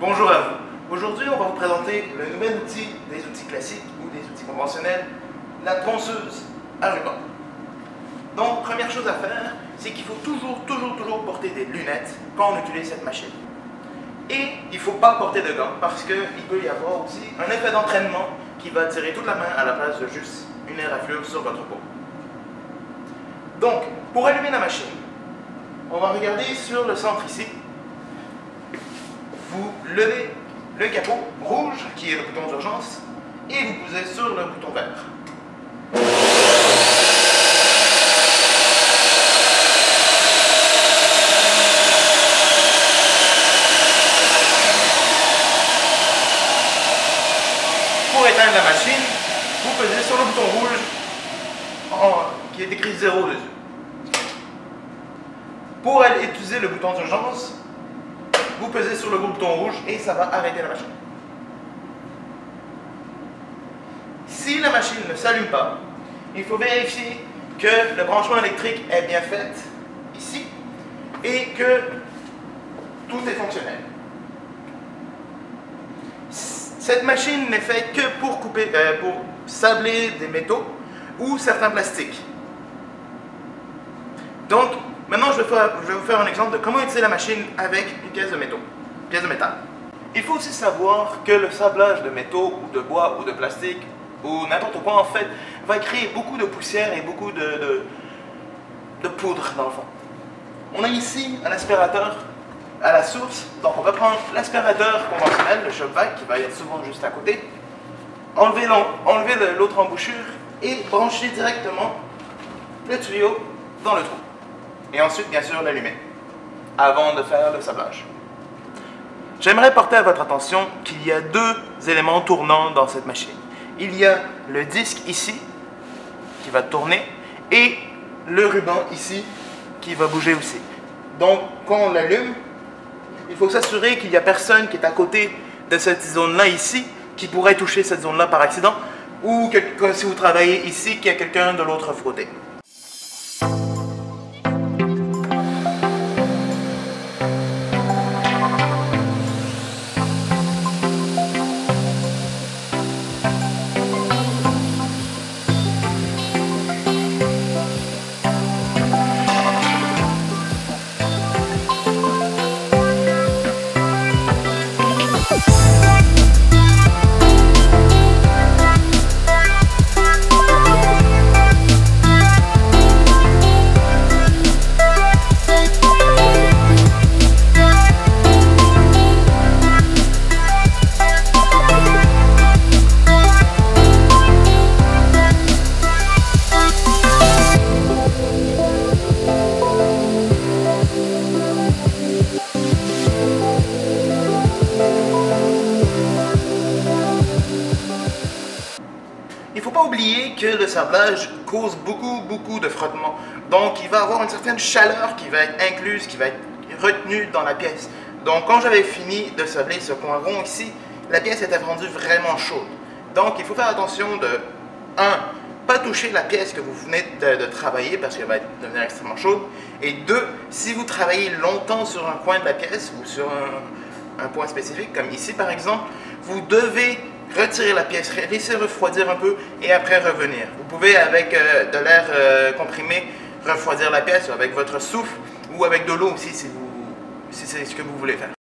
Bonjour à vous. Aujourd'hui, on va vous présenter le nouvel outil des outils classiques ou des outils conventionnels, la ponceuse à ruban. Donc, première chose à faire, c'est qu'il faut toujours porter des lunettes quand on utilise cette machine. Et il ne faut pas porter de gants parce qu'il peut y avoir aussi un effet d'entraînement qui va tirer toute la main à la place de juste une éraflure sur votre peau. Donc, pour allumer la machine, on va regarder sur le centre ici. Vous levez le capot rouge, qui est le bouton d'urgence, et vous posez sur le bouton vert. Pour éteindre la machine, vous pesez sur le bouton rouge qui est écrit 0 dessus. Pour aller utiliser le bouton d'urgence, vous pesez sur le bouton rouge et ça va arrêter la machine. Si la machine ne s'allume pas, il faut vérifier que le branchement électrique est bien fait ici et que tout est fonctionnel. Cette machine n'est faite que pour sabler des métaux ou certains plastiques. Donc, maintenant je vais vous faire un exemple de comment utiliser la machine avec une pièce de métal. Il faut aussi savoir que le sablage de métaux ou de bois ou de plastique ou n'importe quoi en fait va créer beaucoup de poussière et beaucoup de poudre dans le fond. On a ici un aspirateur à la source, donc on va prendre l'aspirateur conventionnel, le shop vac qui va être souvent juste à côté, enlever l'autre embouchure et brancher directement le tuyau dans le trou. Et ensuite, bien sûr, l'allumer avant de faire le sablage. J'aimerais porter à votre attention qu'il y a deux éléments tournants dans cette machine. Il y a le disque ici qui va tourner et le ruban ici qui va bouger aussi. Donc, quand on l'allume, il faut s'assurer qu'il n'y a personne qui est à côté de cette zone-là ici qui pourrait toucher cette zone-là par accident ou que si vous travaillez ici, qu'il y a quelqu'un de l'autre côté. Il ne faut pas oublier que le sablage cause beaucoup de frottement. Donc, il va y avoir une certaine chaleur qui va être incluse, qui va être retenue dans la pièce. Donc, quand j'avais fini de sabler ce coin rond ici, la pièce était rendue vraiment chaude. Donc, il faut faire attention de, 1, pas toucher la pièce que vous venez de travailler parce qu'elle va devenir extrêmement chaude. Et 2, si vous travaillez longtemps sur un coin de la pièce ou sur un point spécifique, comme ici par exemple, vous devez retirer la pièce, laisser refroidir un peu et après revenir. Vous pouvez avec de l'air comprimé refroidir la pièce avec votre souffle ou avec de l'eau aussi si c'est ce que vous voulez faire.